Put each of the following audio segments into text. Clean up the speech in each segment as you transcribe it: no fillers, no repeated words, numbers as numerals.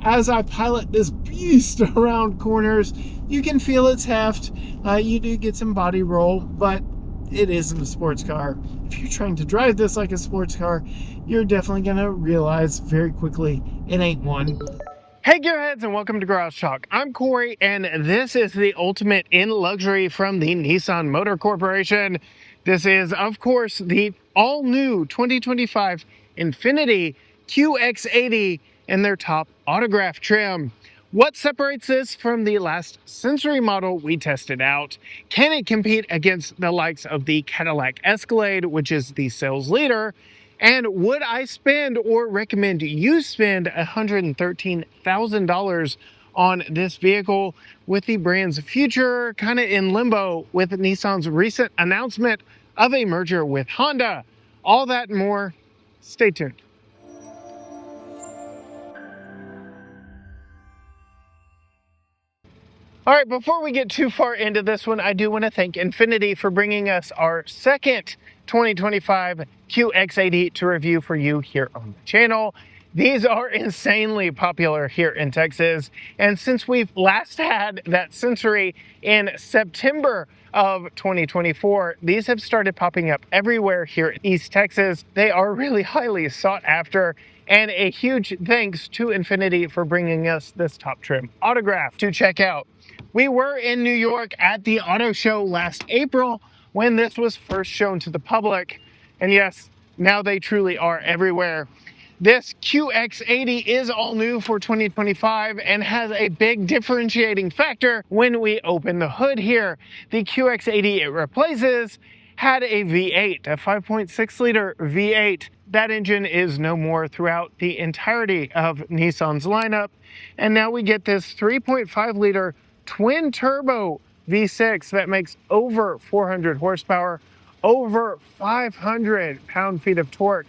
as I pilot this beast around corners, you can feel its heft. You do get some body roll, but it isn't a sports car. If you're trying to drive this like a sports car, you're definitely going to realize very quickly it ain't one. Hey gearheads, and welcome to Garage Talk. I'm Corey, and this is the ultimate in luxury from the Nissan Motor Corporation. This is, of course, the all-new 2025 INFINITI QX80 in their top autograph trim. What separates this from the last Century model we tested out? Can it compete against the likes of the Cadillac Escalade, which is the sales leader? And would I spend or recommend you spend $113,000 on this vehicle, with the brand's future kind of in limbo with Nissan's recent announcement of a merger with Honda? All that and more. Stay tuned. All right, before we get too far into this one, I do want to thank INFINITI for bringing us our second 2025 QX80 to review for you here on the channel. These are insanely popular here in Texas, and since we've last had that Century in September of 2024, these have started popping up everywhere here in East Texas. They are really highly sought after, and a huge thanks to INFINITI for bringing us this top trim autograph to check out. We were in New York at the auto show last April when this was first shown to the public, and yes, now they truly are everywhere. This QX80 is all new for 2025 and has a big differentiating factor when we open the hood here. The QX80 it replaces had a V8, a 5.6 liter V8. That engine is no more throughout the entirety of Nissan's lineup, and now we get this 3.5 liter twin turbo V6 that makes over 400 horsepower, over 500 pound-feet of torque.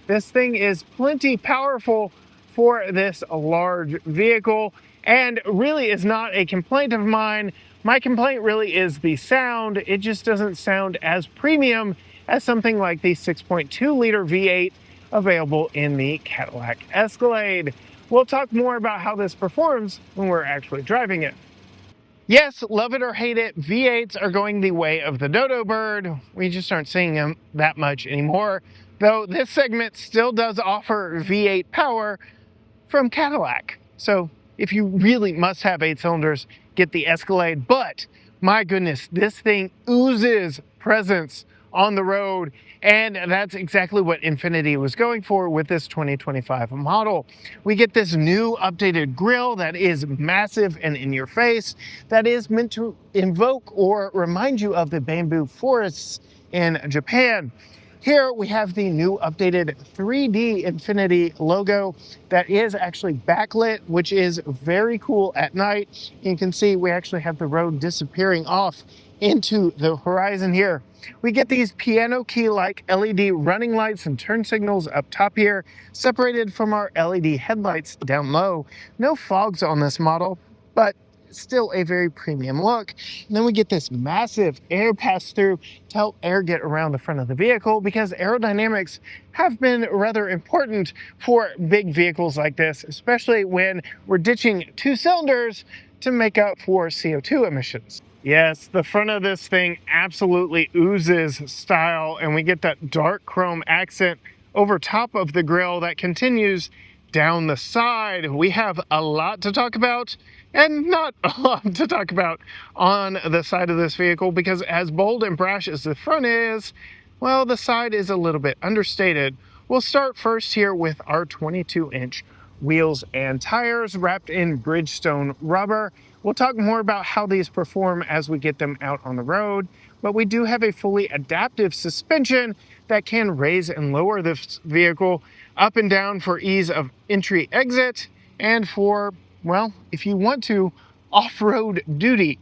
This thing is plenty powerful for this large vehicle, and really is not a complaint of mine. My complaint really is the sound. It just doesn't sound as premium as something like the 6.2 liter V8 available in the Cadillac Escalade. We'll talk more about how this performs when we're actually driving it. Yes, love it or hate it, V8s are going the way of the dodo bird. We just aren't seeing them that much anymore, though this segment still does offer V8 power from Cadillac. So if you really must have 8 cylinders, get the Escalade. But my goodness, this thing oozes presence on the road, and that's exactly what INFINITI was going for with this 2025 model. We get this new updated grille that is massive and in your face, that is meant to invoke or remind you of the bamboo forests in Japan. Here we have the new updated 3D INFINITI logo that is actually backlit, which is very cool at night. You can see we actually have the road disappearing off into the horizon here. We get these piano key-like LED running lights and turn signals up top here, separated from our LED headlights down low. No fogs on this model, but still a very premium look. And then we get this massive air pass-through to help air get around the front of the vehicle, because aerodynamics have been rather important for big vehicles like this, especially when we're ditching 2 cylinders to make up for CO2 emissions. Yes, the front of this thing absolutely oozes style, and we get that dark chrome accent over top of the grille that continues down the side. We have a lot to talk about, and not a lot to talk about on the side of this vehicle, because as bold and brash as the front is, well, the side is a little bit understated. We'll start first here with our 22-inch wheels and tires wrapped in Bridgestone rubber. We'll talk more about how these perform as we get them out on the road, but we do have a fully adaptive suspension that can raise and lower this vehicle up and down for ease of entry-exit, and for, well, if you want to, off-road duty.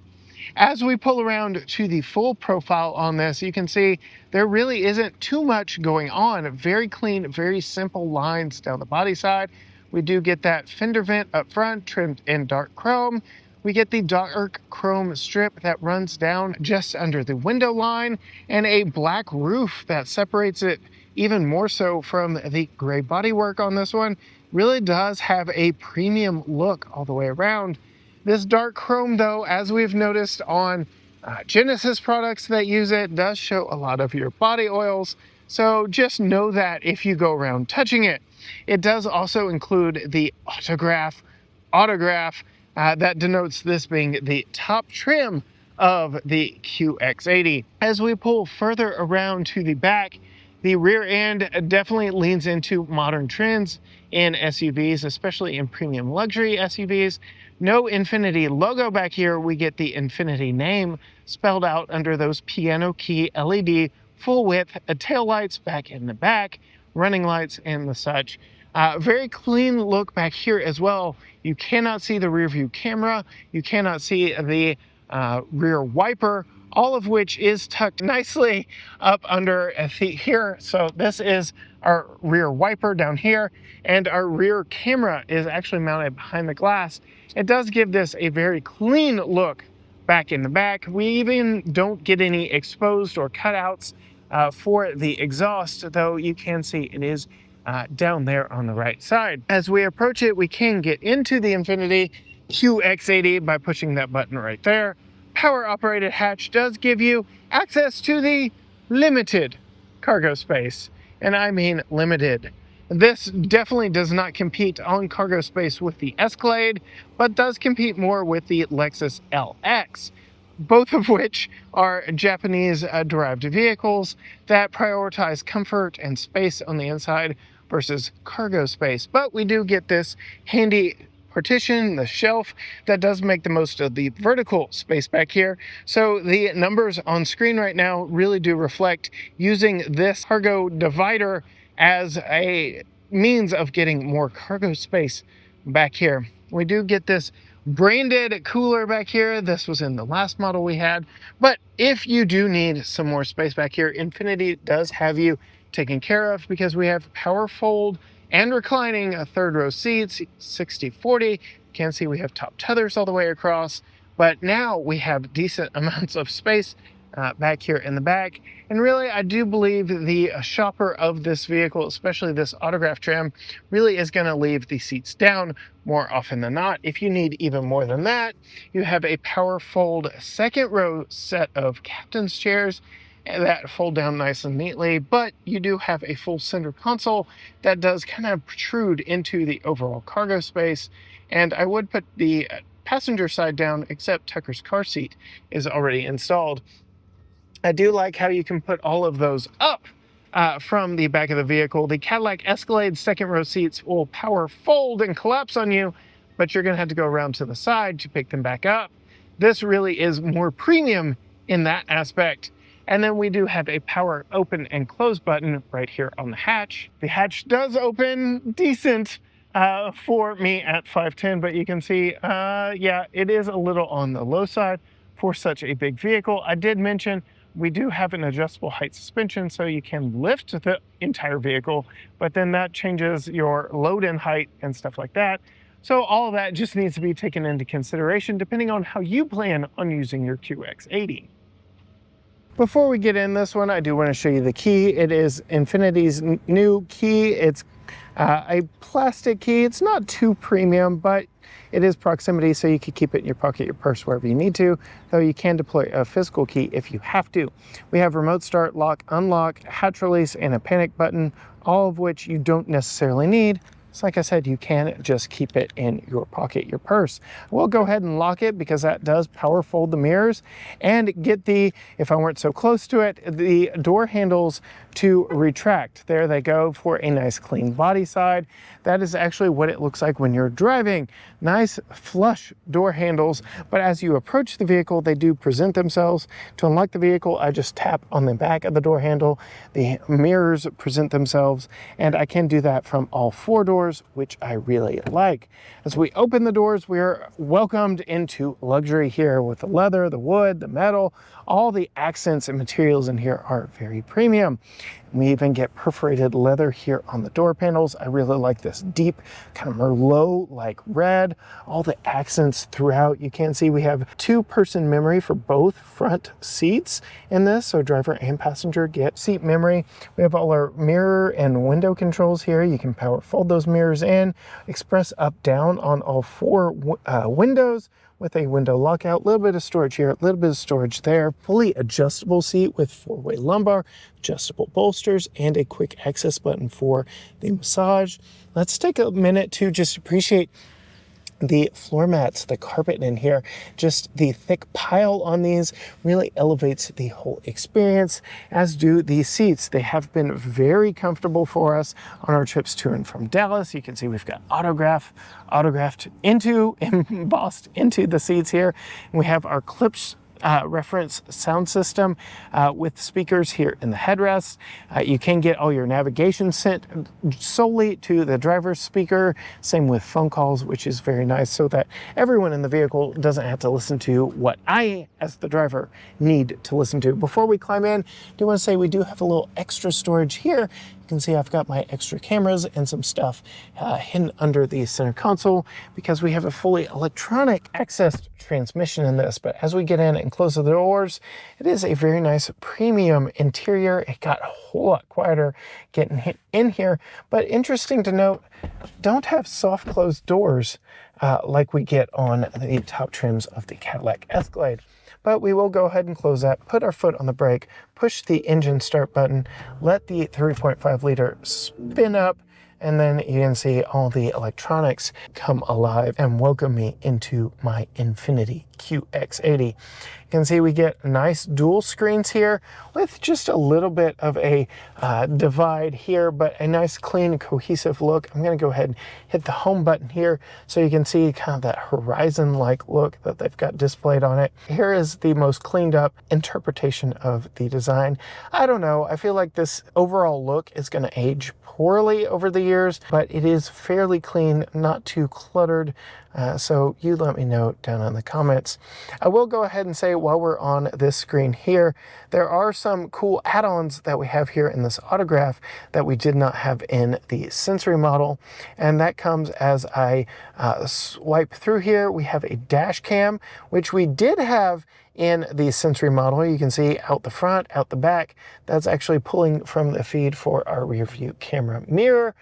As we pull around to the full profile on this, you can see there really isn't too much going on. Very clean, very simple lines down the body side. We do get that fender vent up front, trimmed in dark chrome. We get the dark chrome strip that runs down just under the window line, and a black roof that separates it even more so from the gray bodywork on this one. Really does have a premium look all the way around. This dark chrome, though, as we've noticed on Genesis products that use it, does show a lot of your body oils. So just know that if you go around touching it. It does also include the autograph that denotes this being the top trim of the QX80. As we pull further around to the back, the rear end definitely leans into modern trends in SUVs, especially in premium luxury SUVs. No Infiniti logo back here. We get the Infiniti name spelled out under those piano key LED full width taillights back in the back, running lights and the such. Very clean look back here as well. You cannot see the rear view camera. You cannot see the rear wiper, all of which is tucked nicely up under here. So this is our rear wiper down here, and our rear camera is actually mounted behind the glass. It does give this a very clean look back in the back. We even don't get any exposed or cutouts for the exhaust, though you can see it is down there on the right side. As we approach it, we can get into the Infiniti QX80 by pushing that button right there. Power operated hatch does give you access to the limited cargo space, and I mean limited. This definitely does not compete on cargo space with the Escalade, but does compete more with the Lexus LX, both of which are Japanese derived vehicles that prioritize comfort and space on the inside versus cargo space. But we do get this handy partition, the shelf, that does make the most of the vertical space back here. So the numbers on screen right now really do reflect using this cargo divider as a means of getting more cargo space back here. We do get this branded cooler back here. This was in the last model we had. But if you do need some more space back here, Infiniti does have you taken care of, because we have power fold and reclining third row seats, 60/40. You can see we have top tethers all the way across, but now we have decent amounts of space back here in the back. And really, I do believe the shopper of this vehicle, especially this autograph trim, really is going to leave the seats down more often than not. If you need even more than that, you have a power fold second row set of captain's chairs that fold down nice and neatly, but you do have a full center console that does kind of protrude into the overall cargo space. And I would put the passenger side down, except Tucker's car seat is already installed. I do like how you can put all of those up from the back of the vehicle. The Cadillac Escalade second row seats will power fold and collapse on you, but you're going to have to go around to the side to pick them back up. This really is more premium in that aspect. And then we do have a power open and close button right here on the hatch. The hatch does open decent for me at 5'10", but you can see, yeah, it is a little on the low side for such a big vehicle. I did mention we do have an adjustable height suspension, so you can lift the entire vehicle, but then that changes your load and height and stuff like that. So all of that just needs to be taken into consideration depending on how you plan on using your QX80. Before we get in this one, I do want to show you the key. It is Infiniti's new key. It's a plastic key. It's not too premium, but it is proximity, so you can keep it in your pocket, your purse, wherever you need to, though you can deploy a physical key if you have to. We have remote start, lock, unlock, hatch release, and a panic button, all of which you don't necessarily need. So like I said, you can just keep it in your pocket, your purse. We'll go ahead and lock it because that does power fold the mirrors and get the, if I weren't so close to it, the door handles to retract. There they go for a nice clean body side. That is actually what it looks like when you're driving. Nice flush door handles, but as you approach the vehicle, they do present themselves. To unlock the vehicle, I just tap on the back of the door handle. The mirrors present themselves, and I can do that from all four doors, which I really like. As we open the doors, we are welcomed into luxury here with the leather, the wood, the metal. All the accents and materials in here are very premium. We even get perforated leather here on the door panels. I really like this deep kind of Merlot-like red. All the accents throughout. You can see we have two-person memory for both front seats in this, so driver and passenger get seat memory. We have all our mirror and window controls here. You can power fold those mirrors in, express up down on all four windows with a window lockout, a little bit of storage here, a little bit of storage there, fully adjustable seat with four-way lumbar, adjustable bolsters, and a quick access button for the massage. Let's take a minute to just appreciate the floor mats, the carpet in here. Just the thick pile on these really elevates the whole experience, as do these seats. They have been very comfortable for us on our trips to and from Dallas. You can see we've got autographed into, embossed into the seats here. And we have our Klipsch reference sound system with speakers here in the headrest. You can get all your navigation sent solely to the driver's speaker. Same with phone calls, which is very nice, so that everyone in the vehicle doesn't have to listen to what I, as the driver, need to listen to. Before we climb in, I do want to say we do have a little extra storage here. You can see I've got my extra cameras and some stuff hidden under the center console because we have a fully electronic access transmission in this. But as we get in and close the doors, it is a very nice premium interior. It got a whole lot quieter getting in here, but interesting to note, don't have soft closed doors like we get on the top trims of the Cadillac Escalade. But we will go ahead and close that, put our foot on the brake, push the engine start button, let the 3.5 liter spin up, and then you can see all the electronics come alive and welcome me into my INFINITI QX80. You can see we get nice dual screens here with just a little bit of a divide here, but a nice clean cohesive look. I'm going to go ahead and hit the home button here so you can see kind of that horizon-like look that they've got displayed on it. Here is the most cleaned up interpretation of the design. I don't know, I feel like this overall look is going to age poorly over the years, but it is fairly clean, not too cluttered. So you let me know down in the comments. I will go ahead and say while we're on this screen here, there are some cool add-ons that we have here in this autograph that we did not have in the Sensory model. And that comes as I swipe through here. We have a dash cam, which we did have in the Sensory model. You can see out the front, out the back. That's actually pulling from the feed for our rear view camera mirror.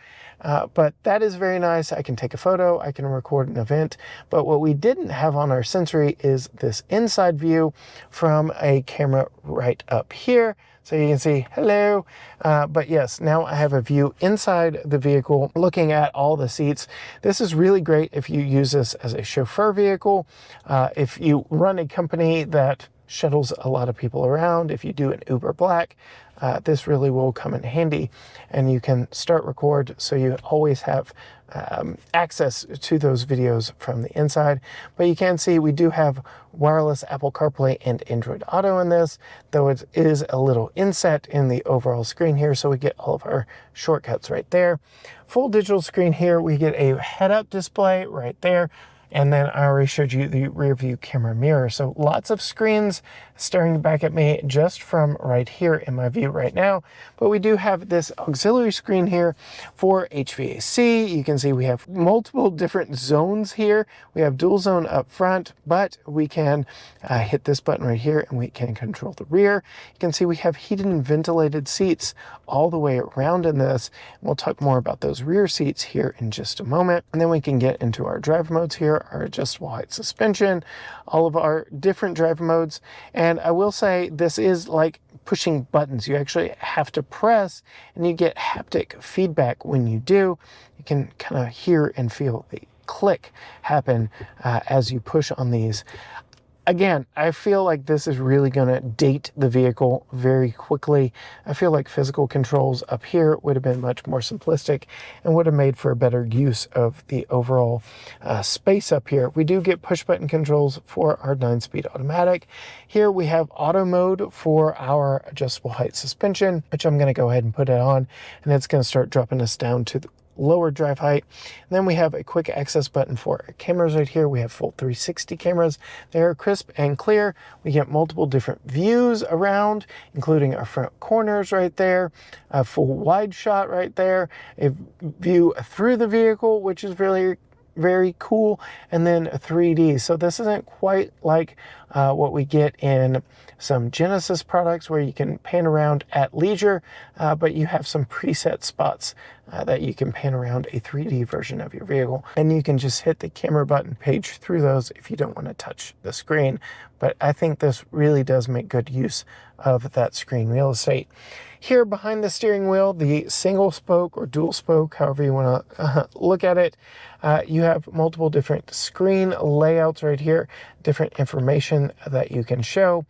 But that is very nice. I can take a photo, I can record an event, but what we didn't have on our Sensory is this inside view from a camera right up here. So you can see, hello. But yes, now I have a view inside the vehicle looking at all the seats. This is really great if you use this as a chauffeur vehicle. If you run a company that shuttles a lot of people around, if you do an Uber Black, this really will come in handy, and you can start record so you always have access to those videos from the inside. But you can see we do have wireless Apple CarPlay and Android Auto in this, though it is a little inset in the overall screen here, so we get all of our shortcuts right there. Full digital screen here, we get a head-up display right there. And then I already showed you the rear view camera mirror. So lots of screens staring back at me just from right here in my view right now. But we do have this auxiliary screen here for HVAC. You can see we have multiple different zones here. We have dual zone up front, but we can hit this button right here and we can control the rear. You can see we have heated and ventilated seats all the way around in this. We'll talk more about those rear seats here in just a moment. And then we can get into our drive modes here, our adjustable height suspension, all of our different drive modes. And I will say this is like pushing buttons. You actually have to press and you get haptic feedback when you do. You can kind of hear and feel the click happen as you push on these. Again, I feel like this is really going to date the vehicle very quickly. I feel like physical controls up here would have been much more simplistic and would have made for a better use of the overall space up here. We do get push button controls for our 9-speed automatic. Here we have auto mode for our adjustable height suspension, which I'm going to go ahead and put it on, and it's going to start dropping us down to the lower drive height. And then we have a quick access button for cameras right here. We have full 360 cameras. They're crisp and clear. We get multiple different views around, including our front corners right there, a full wide shot right there, a view through the vehicle, which is really very cool, and then 3D. So this isn't quite like what we get in some Genesis products where you can pan around at leisure, but you have some preset spots that you can pan around a 3D version of your vehicle, and you can just hit the camera button, page through those if you don't want to touch the screen. But I think this really does make good use of that screen real estate. Here behind the steering wheel, the single spoke or dual spoke, however you want to look at it, you have multiple different screen layouts right here, different information that you can show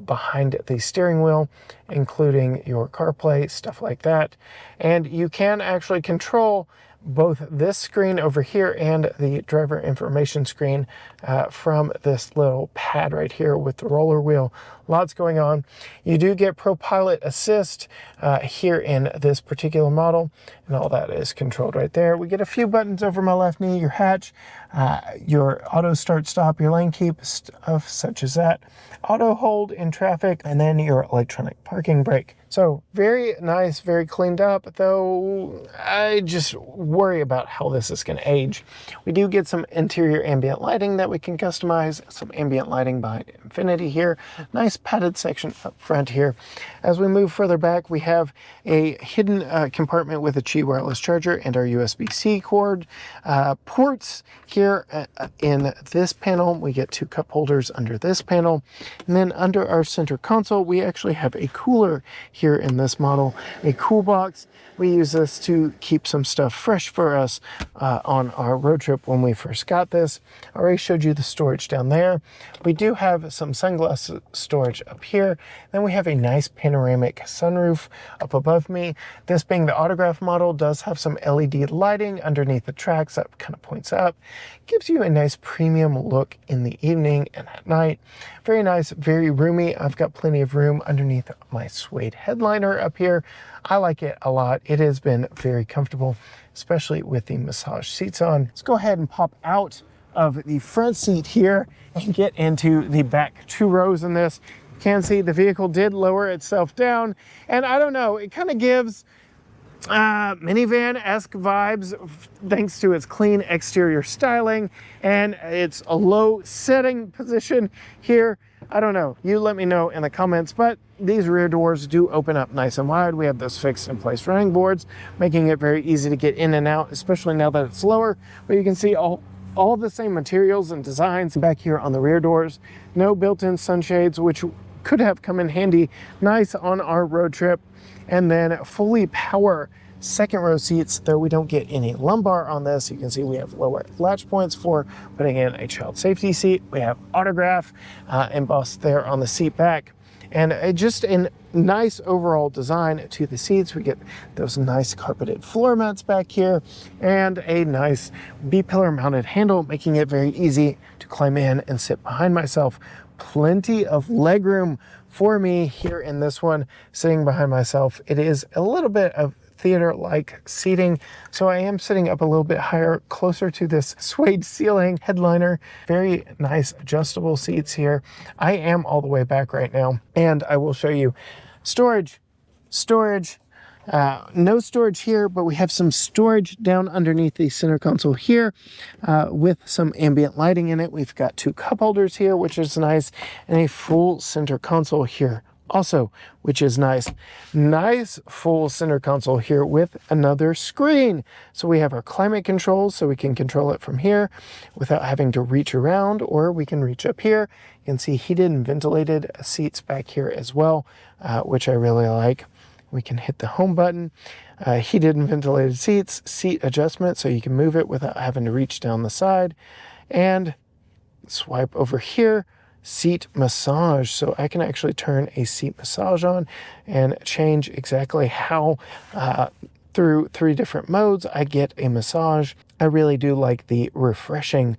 behind the steering wheel, including your CarPlay, stuff like that. And you can actually control both this screen over here and the driver information screen from this little pad right here with the roller wheel. Lots going on. You do get ProPilot Assist here in this particular model, and all that is controlled right there. We get a few buttons over my left knee, your hatch, your auto start stop, your lane keep, stuff such as that, auto hold in traffic, and then your electronic parking brake. So very nice, very cleaned up, though I just worry about how this is going to age. We do get some interior ambient lighting that we can customize, some ambient lighting behind INFINITI here, nice padded section up front here. As we move further back, we have a hidden compartment with a Qi wireless charger and our USB-C cord. Ports here in this panel, we get 2 cup holders under this panel. And then under our center console, we actually have a cooler here in this model, a cool box. We use this to keep some stuff fresh for us on our road trip when we first got this. I already showed you the storage down there. We do have some sunglass storage up here. Then we have a nice panoramic sunroof up above me. This being the autograph model does have some LED lighting underneath the tracks that kind of points up. Gives you a nice premium look in the evening and at night. Very nice, very roomy. I've got plenty of room underneath my suede headliner up here. I like it a lot. It has been very comfortable, especially with the massage seats on. Let's go ahead and pop out of the front seat here and get into the back 2 rows in this. You can see the vehicle did lower itself down, and I don't know, it kind of gives minivan-esque vibes thanks to its clean exterior styling, and it's a low setting position here. I don't know, you let me know in the comments, but these rear doors do open up nice and wide. We have those fixed in place running boards, making it very easy to get in and out, especially now that it's lower. But you can see all the same materials and designs back here on the rear doors. No built-in sunshades, which could have come in handy nice on our road trip. And then fully power second row seats, though we don't get any lumbar on this. You can see we have lower latch points for putting in a child safety seat. We have autograph embossed there on the seat back, and just a nice overall design to the seats. We get those nice carpeted floor mats back here and a nice B-pillar mounted handle, making it very easy to climb in and sit behind myself. Plenty of legroom for me here in this one, sitting behind myself. It is a little bit of theater-like seating, so I am sitting up a little bit higher, closer to this suede ceiling headliner. Very nice adjustable seats here. I am all the way back right now, and I will show you storage. No storage here, but we have some storage down underneath the center console here with some ambient lighting in it. We've got 2 cup holders here, which is nice, and a full center console here also, which is nice. Nice full center console here with another screen. So we have our climate control, so we can control it from here without having to reach around, or we can reach up here. You can see heated and ventilated seats back here as well, which I really like. We can hit the home button, heated and ventilated seats, seat adjustment, so you can move it without having to reach down the side, and swipe over here, seat massage. So I can actually turn a seat massage on and change exactly how through 3 different modes. I get a massage. I really do like the refreshing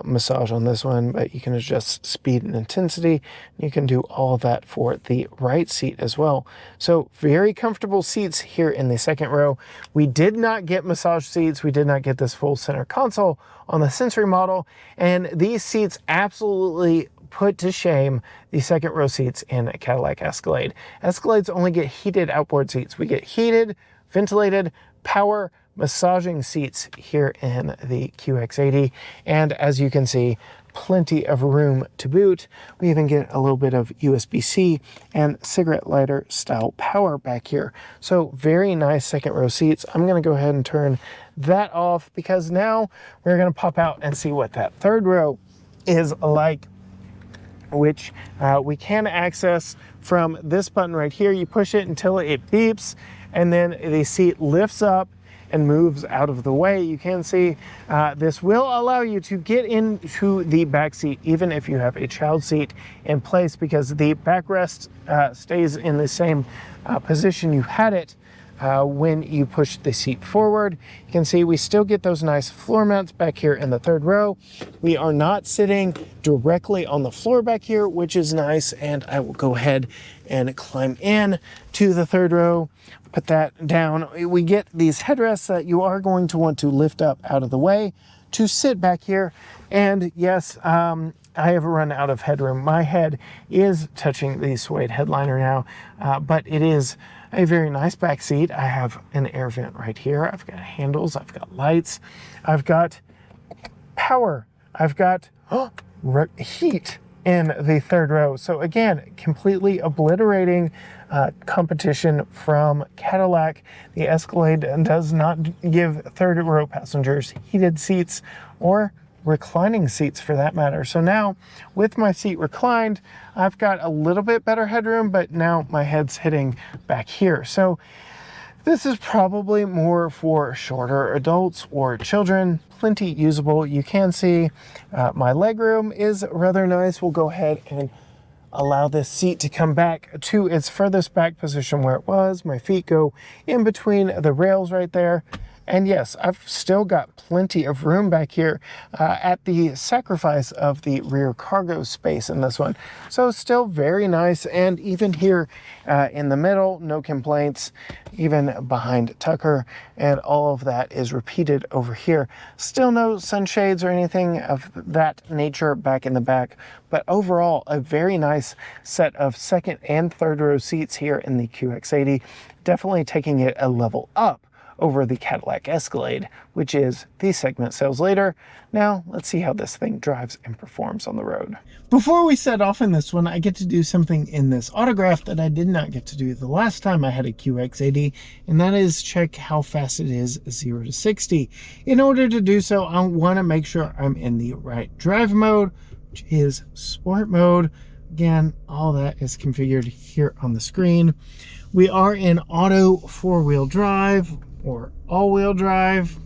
massage on this one, but you can adjust speed and intensity. You can do all of that for the right seat as well. So very comfortable seats here in the second row. We did not get massage seats. We did not get this full center console on the Sensory model, and these seats absolutely put to shame the second row seats in a Cadillac Escalade. Escalades only get heated outboard seats. We get heated, ventilated, power massaging seats here in the QX80, and as you can see, plenty of room to boot. We even get a little bit of USB-C and cigarette lighter style power back here. So very nice second row seats. I'm going to go ahead and turn that off because now we're going to pop out and see what that third row is like, which we can access from this button right here. You push it until it beeps, and then the seat lifts up and moves out of the way. You can see this will allow you to get into the back seat even if you have a child seat in place, because the backrest stays in the same position you had it when you push the seat forward. You can see we still get those nice floor mounts back here in the third row. We are not sitting directly on the floor back here, which is nice, and I will go ahead and climb in to the third row, put that down. We get these headrests that you are going to want to lift up out of the way to sit back here, and yes, I have run out of headroom. My head is touching the suede headliner now, but it is a very nice back seat. I have an air vent right here. I've got handles, I've got lights, I've got power, I've got heat in the third row. So again, completely obliterating competition from Cadillac. The Escalade does not give third row passengers heated seats or reclining seats for that matter. So now with my seat reclined, I've got a little bit better headroom, but now my head's hitting back here. So this is probably more for shorter adults or children. Plenty usable. You can see my legroom is rather nice. We'll go ahead and allow this seat to come back to its furthest back position where it was. My feet go in between the rails right there. And yes, I've still got plenty of room back here at the sacrifice of the rear cargo space in this one. So still very nice. And even here in the middle, no complaints, even behind Tucker, and all of that is repeated over here. Still no sunshades or anything of that nature back in the back, but overall a very nice set of second and third row seats here in the QX80, definitely taking it a level up over the Cadillac Escalade, which is the segment sales later. Now let's see how this thing drives and performs on the road. Before we set off in this one, I get to do something in this autograph that I did not get to do the last time I had a QX80, and that is check how fast it is 0 to 60. In order to do so, I want to make sure I'm in the right drive mode, which is sport mode. Again, all that is configured here on the screen. We are in auto 4-wheel drive, or all-wheel drive,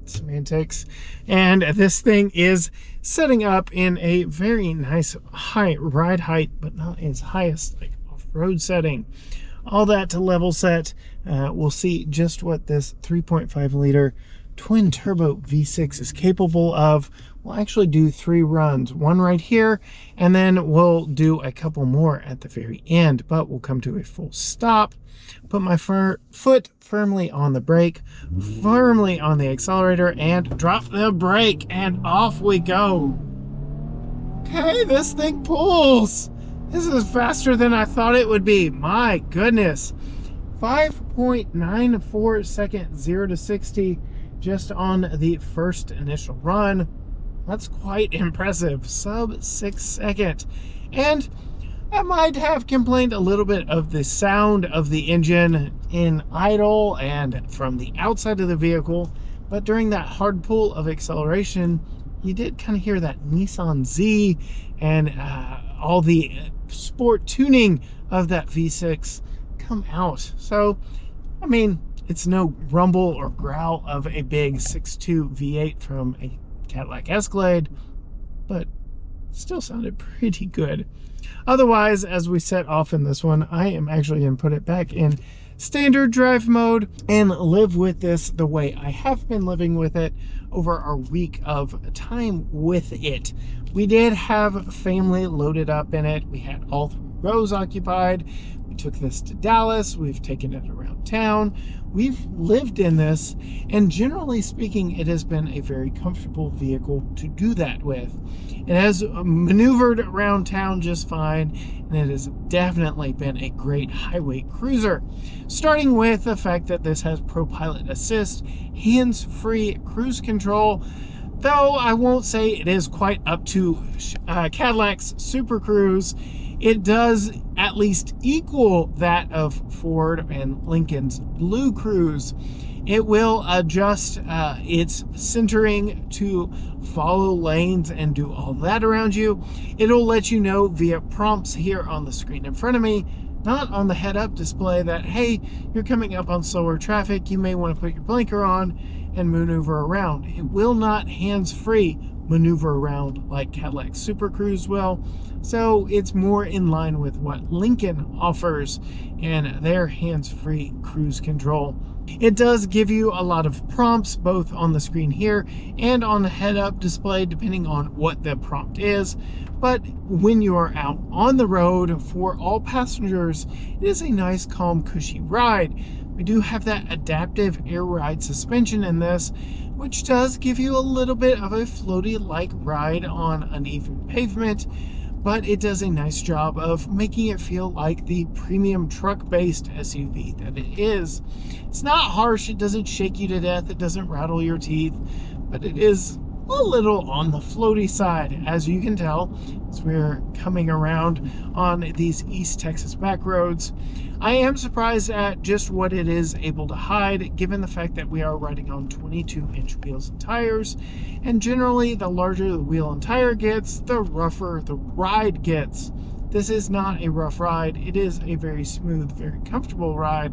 semantics, and this thing is setting up in a very nice high ride height, but not as highest like off-road setting. All that to level set. We'll see just what this 3.5 liter twin turbo V6 is capable of. We'll actually do 3 runs, one right here, and then we'll do a couple more at the very end, but we'll come to a full stop. Put my foot firmly on the brake, firmly on the accelerator, and drop the brake, and off we go. Okay, this thing pulls. This is faster than I thought it would be. My goodness. 5.94 seconds 0 to 60 just on the first initial run. That's quite impressive. Sub 6 second. And I might have complained a little bit of the sound of the engine in idle and from the outside of the vehicle, but during that hard pull of acceleration, you did kind of hear that Nissan Z and all the sport tuning of that V6 come out. So, I mean, it's no rumble or growl of a big 6.2 V8 from a Cadillac Escalade, but still sounded pretty good. Otherwise, as we set off in this one, I am actually going to put it back in standard drive mode and live with this the way I have been living with it over our week of time with it. We did have family loaded up in it. We had all 3 rows occupied. We took this to Dallas. We've taken it around town. We've lived in this, and generally speaking, it has been a very comfortable vehicle to do that with. It has maneuvered around town just fine, and it has definitely been a great highway cruiser. Starting with the fact that this has ProPilot Assist, hands-free cruise control, though I won't say it is quite up to Cadillac's Super Cruise. It does at least equal that of Ford and Lincoln's Blue Cruise. It will adjust its centering to follow lanes and do all that around you. It'll let you know via prompts here on the screen in front of me, not on the head-up display, that, hey, you're coming up on slower traffic, you may want to put your blinker on and maneuver around. It will not hands-free maneuver around like Cadillac Super Cruise will, so it's more in line with what Lincoln offers in their hands-free cruise control. It does give you a lot of prompts both on the screen here and on the head-up display depending on what the prompt is, but when you are out on the road for all passengers, it is a nice, calm, cushy ride. We do have that adaptive air ride suspension in this, which does give you a little bit of a floaty-like ride on uneven pavement, but it does a nice job of making it feel like the premium truck-based SUV that it is. It's not harsh, it doesn't shake you to death, it doesn't rattle your teeth, but it is a little on the floaty side, as you can tell, as we're coming around on these East Texas back roads. I am surprised at just what it is able to hide, given the fact that we are riding on 22-inch wheels and tires, and generally the larger the wheel and tire gets, the rougher the ride gets. This is not a rough ride. It is a very smooth, very comfortable ride.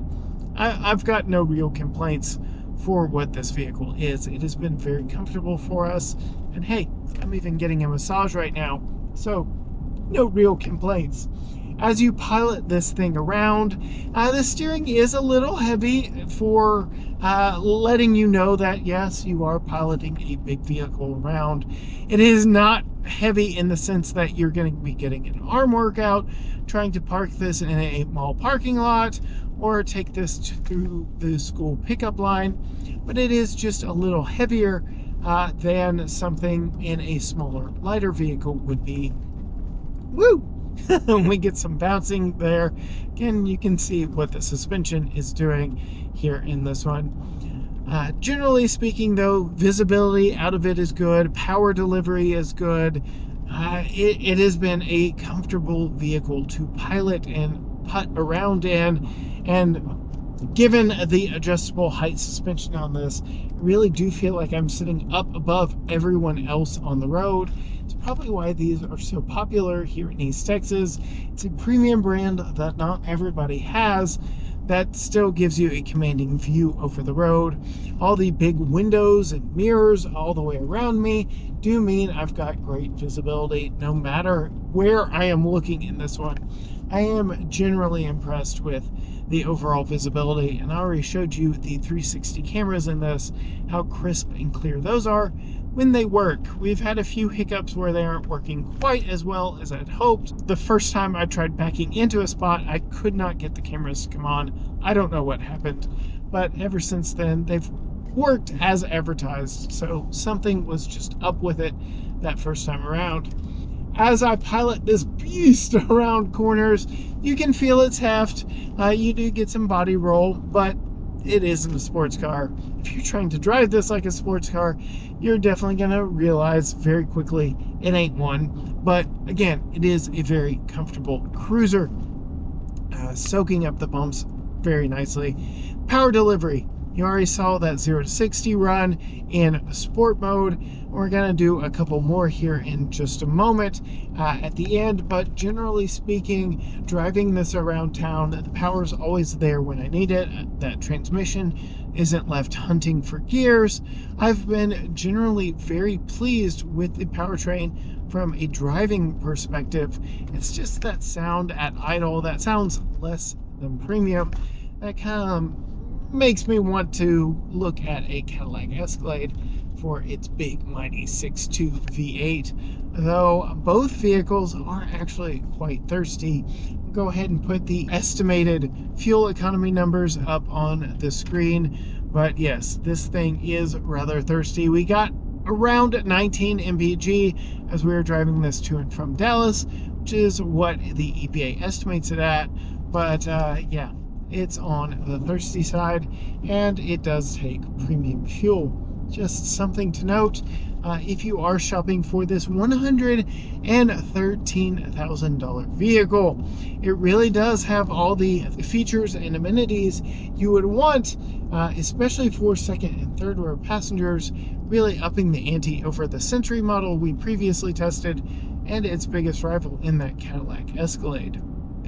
I've got no real complaints for what this vehicle is. It has been very comfortable for us, and hey, I'm even getting a massage right now, so no real complaints. As you pilot this thing around, the steering is a little heavy for letting you know that yes, you are piloting a big vehicle around. It is not heavy in the sense that you're going to be getting an arm workout trying to park this in a mall parking lot or take this through the school pickup line, but it is just a little heavier than something in a smaller, lighter vehicle would be. Woo! We get some bouncing there. Again, you can see what the suspension is doing here in this one. Generally speaking, though, visibility out of it is good. Power delivery is good. It has been a comfortable vehicle to pilot and putt around in, and given the adjustable height suspension on this, I really do feel like I'm sitting up above everyone else on the road. It's probably why these are so popular here in East Texas. It's a premium brand that not everybody has, that still gives you a commanding view over the road. All the big windows and mirrors all the way around me do mean I've got great visibility no matter where I am looking in this one. I am generally impressed with the overall visibility, and I already showed you the 360 cameras in this, how crisp and clear those are when they work. We've had a few hiccups where they aren't working quite as well as I'd hoped. The first time I tried backing into a spot, I could not get the cameras to come on. I don't know what happened, but ever since then, they've worked as advertised, so something was just up with it that first time around. As I pilot this beast around corners, you can feel its heft. You do get some body roll, but it isn't a sports car. If you're trying to drive this like a sports car, you're definitely going to realize very quickly it ain't one. But again, it is a very comfortable cruiser, soaking up the bumps very nicely. Power delivery. You already saw that 0 to 60 run in sport mode. We're going to do a couple more here in just a moment at the end, but generally speaking, driving this around town, the power is always there when I need it. That transmission isn't left hunting for gears. I've been generally very pleased with the powertrain from a driving perspective. It's just that sound at idle that sounds less than premium. that kind of makes me want to look at a Cadillac Escalade for its big mighty 6.2 V8. Though both vehicles are actually quite thirsty. I'll go ahead and put the estimated fuel economy numbers up on the screen. But yes, this thing is rather thirsty. We got around 19 mpg as we were driving this to and from Dallas, which is what the EPA estimates it at. But yeah, it's on the thirsty side, and it does take premium fuel. Just something to note if you are shopping for this $113,000 vehicle. It really does have all the features and amenities you would want, especially for second and third row passengers, really upping the ante over the Century model we previously tested and its biggest rival in that Cadillac Escalade.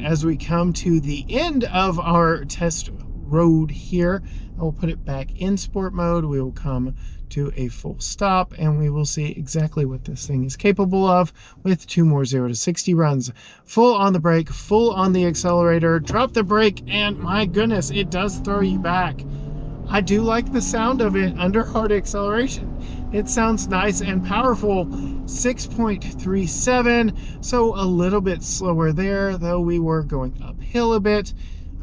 As we come to the end of our test road here, I will put it back in sport mode. We will come to a full stop and we will see exactly what this thing is capable of with 2 more 0 to 60 runs. Full on the brake, full on the accelerator, drop the brake, and my goodness, it does throw you back. I do like the sound of it under hard acceleration. It sounds nice and powerful. 6.37, so a little bit slower there, though we were going uphill a bit.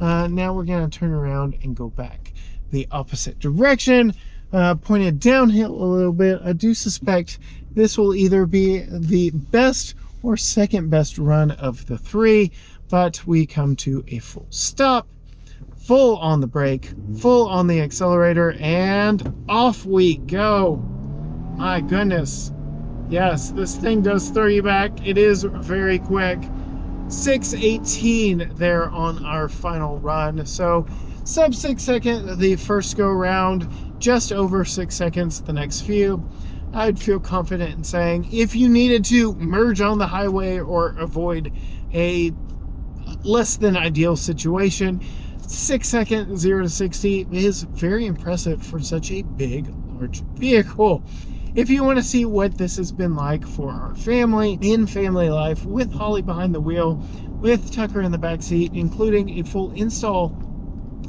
Now we're going to turn around and go back the opposite direction, pointed downhill a little bit. I do suspect this will either be the best or second best run of the three, but we come to a full stop, full on the brake, full on the accelerator, and off we go. My goodness. Yes, this thing does throw you back. It is very quick. 6:18 there on our final run. So sub 6 seconds the first go round, just over 6 seconds the next few. I'd feel confident in saying if you needed to merge on the highway or avoid a less than ideal situation, 6 seconds 0 to 60 is very impressive for such a big, large vehicle. If you want to see what this has been like for our family, in family life, with Holly behind the wheel, with Tucker in the back seat, including a full install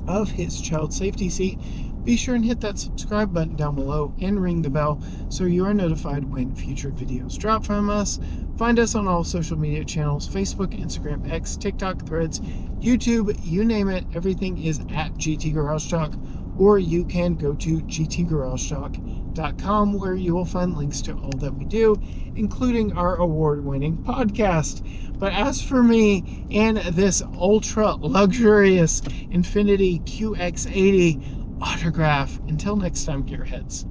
of his child safety seat, be sure and hit that subscribe button down below and ring the bell so you are notified when future videos drop from us. Find us on all social media channels: Facebook, Instagram, X, TikTok, Threads, YouTube, you name it. Everything is at GT Garage Talk, or you can go to gtgaragetalk.com where you will find links to all that we do, including our award-winning podcast. But as for me and this ultra luxurious INFINITI QX80 autograph, until next time, gearheads.